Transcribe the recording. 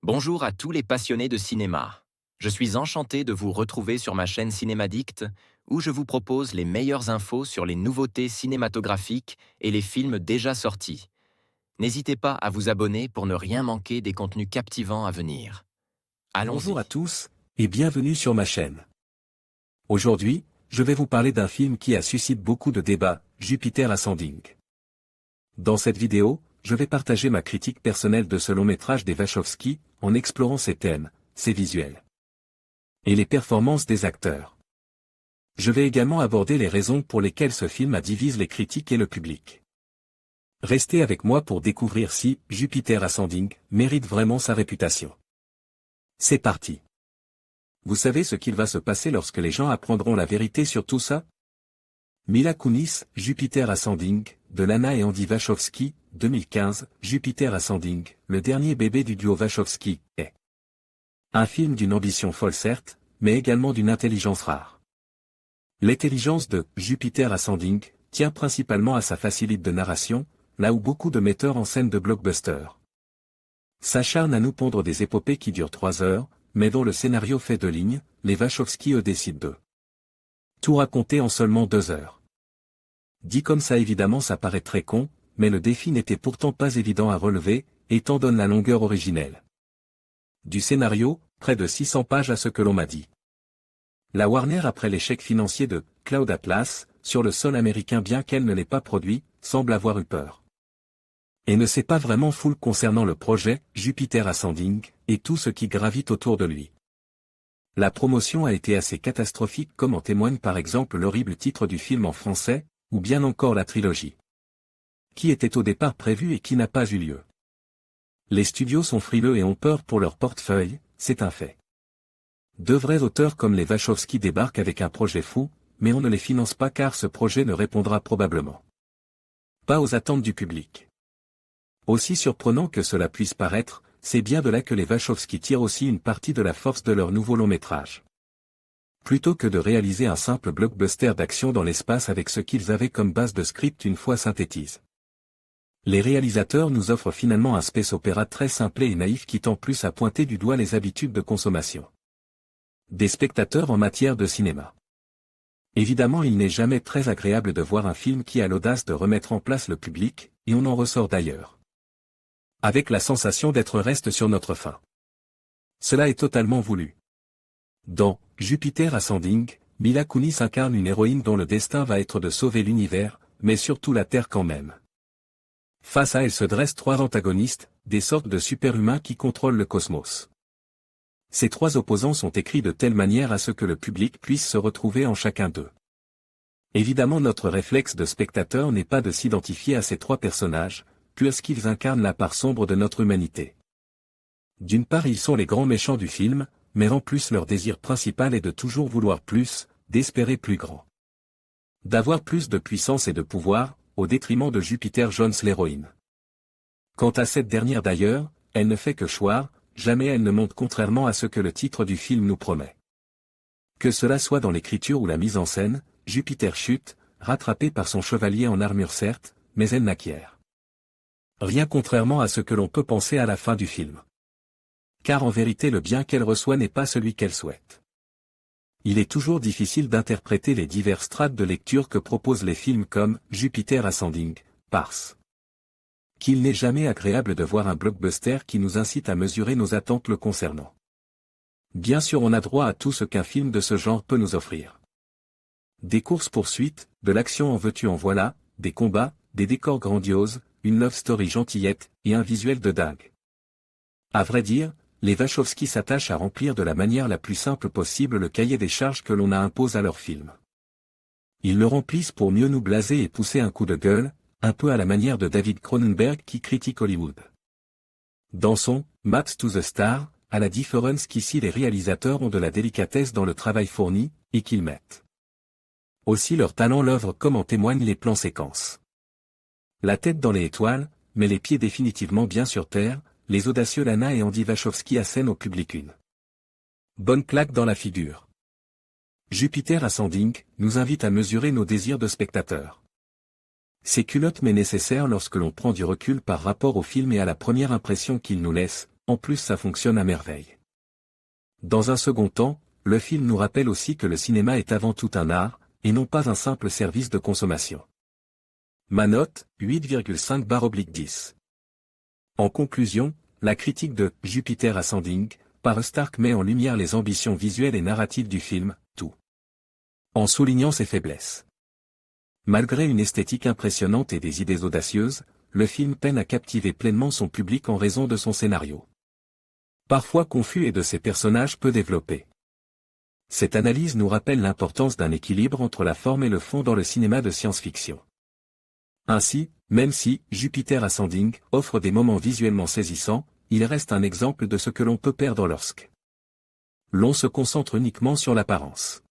Bonjour à tous les passionnés de cinéma. Je suis enchanté de vous retrouver sur ma chaîne Cinémadicte, où je vous propose les meilleures infos sur les nouveautés cinématographiques et les films déjà sortis. N'hésitez pas à vous abonner pour ne rien manquer des contenus captivants à venir. Bonjour à Allons-y. tous, et bienvenue sur ma chaîne. Aujourd'hui, je vais vous parler d'un film qui a suscité beaucoup de débats, Jupiter Ascending. Dans cette vidéo, je vais partager ma critique personnelle de ce long métrage des Wachowski, en explorant ses thèmes, ses visuels et les performances des acteurs. Je vais également aborder les raisons pour lesquelles ce film a divisé les critiques et le public. Restez avec moi pour découvrir si Jupiter Ascending mérite vraiment sa réputation. C'est parti. Vous savez ce qu'il va se passer lorsque les gens apprendront la vérité sur tout ça? Mila Kunis, Jupiter Ascending, de Lana et Andy Wachowski, 2015, Jupiter Ascending, le dernier bébé du duo Wachowski, est un film d'une ambition folle certes, mais également d'une intelligence rare. L'intelligence de Jupiter Ascending tient principalement à sa facilité de narration, là où beaucoup de metteurs en scène de blockbusters s'acharnent à nous pondre des épopées qui durent 3 heures, mais dont le scénario fait 2 lignes, les Wachowski décident de tout raconter en seulement 2 heures. Dit comme ça évidemment ça paraît très con, mais le défi n'était pourtant pas évident à relever, étant donné la longueur originelle du scénario, près de 600 pages à ce que l'on m'a dit. La Warner, après l'échec financier de Cloud Atlas, sur le sol américain bien qu'elle ne l'ait pas produit, semble avoir eu peur. Et ne s'est pas vraiment full concernant le projet Jupiter Ascending, et tout ce qui gravite autour de lui. La promotion a été assez catastrophique comme en témoigne par exemple l'horrible titre du film en français, ou bien encore la trilogie qui était au départ prévue et qui n'a pas eu lieu. Les studios sont frileux et ont peur pour leur portefeuille, c'est un fait. De vrais auteurs comme les Wachowski débarquent avec un projet fou, mais on ne les finance pas car ce projet ne répondra probablement pas aux attentes du public. Aussi surprenant que cela puisse paraître, c'est bien de là que les Wachowski tirent aussi une partie de la force de leur nouveau long métrage. Plutôt que de réaliser un simple blockbuster d'action dans l'espace avec ce qu'ils avaient comme base de script une fois synthétise, les réalisateurs nous offrent finalement un space opéra très simple et naïf qui tend plus à pointer du doigt les habitudes de consommation des spectateurs en matière de cinéma. Évidemment, il n'est jamais très agréable de voir un film qui a l'audace de remettre en place le public, et on en ressort d'ailleurs avec la sensation d'être reste sur notre faim. Cela est totalement voulu. Dans Jupiter Ascending, Mila Kunis incarne une héroïne dont le destin va être de sauver l'univers, mais surtout la Terre quand même. Face à elle se dressent 3 antagonistes, des sortes de super-humains qui contrôlent le cosmos. Ces 3 opposants sont écrits de telle manière à ce que le public puisse se retrouver en chacun d'eux. Évidemment, notre réflexe de spectateur n'est pas de s'identifier à ces 3 personnages, puisqu'ils incarnent la part sombre de notre humanité. D'une part, ils sont les grands méchants du film, mais en plus leur désir principal est de toujours vouloir plus, d'espérer plus grand, d'avoir plus de puissance et de pouvoir, au détriment de Jupiter Jones l'héroïne. Quant à cette dernière d'ailleurs, elle ne fait que choir, jamais elle ne monte contrairement à ce que le titre du film nous promet. Que cela soit dans l'écriture ou la mise en scène, Jupiter chute, rattrapée par son chevalier en armure certes, mais elle n'acquiert rien contrairement à ce que l'on peut penser à la fin du film. Car en vérité le bien qu'elle reçoit n'est pas celui qu'elle souhaite. Il est toujours difficile d'interpréter les diverses strates de lecture que proposent les films comme Jupiter Ascending, parce qu'il n'est jamais agréable de voir un blockbuster qui nous incite à mesurer nos attentes le concernant. Bien sûr, on a droit à tout ce qu'un film de ce genre peut nous offrir. Des courses-poursuites, de l'action en veux-tu en voilà, des combats, des décors grandioses, une love story gentillette, et un visuel de dingue. À vrai dire, les Wachowski s'attachent à remplir de la manière la plus simple possible le cahier des charges que l'on a impose à leur film. Ils le remplissent pour mieux nous blaser et pousser un coup de gueule, un peu à la manière de David Cronenberg qui critique Hollywood. Dans son Maps to the Star, à la différence qu'ici les réalisateurs ont de la délicatesse dans le travail fourni, et qu'ils mettent aussi leur talent l'œuvre comme en témoignent les plans séquences. La tête dans les étoiles, mais les pieds définitivement bien sur terre, les audacieux Lana et Andy Wachowski assènent au public une bonne claque dans la figure. Jupiter Ascending nous invite à mesurer nos désirs de spectateurs. C'est culotte mais nécessaire lorsque l'on prend du recul par rapport au film et à la première impression qu'il nous laisse, en plus ça fonctionne à merveille. Dans un second temps, le film nous rappelle aussi que le cinéma est avant tout un art, et non pas un simple service de consommation. Ma note, 8,5/10. En conclusion, la critique de « Jupiter Ascending » par Stark met en lumière les ambitions visuelles et narratives du film, tout en soulignant ses faiblesses. Malgré une esthétique impressionnante et des idées audacieuses, le film peine à captiver pleinement son public en raison de son scénario parfois confus et de ses personnages peu développés. Cette analyse nous rappelle l'importance d'un équilibre entre la forme et le fond dans le cinéma de science-fiction. Ainsi, même si Jupiter Ascending offre des moments visuellement saisissants, il reste un exemple de ce que l'on peut perdre lorsque l'on se concentre uniquement sur l'apparence.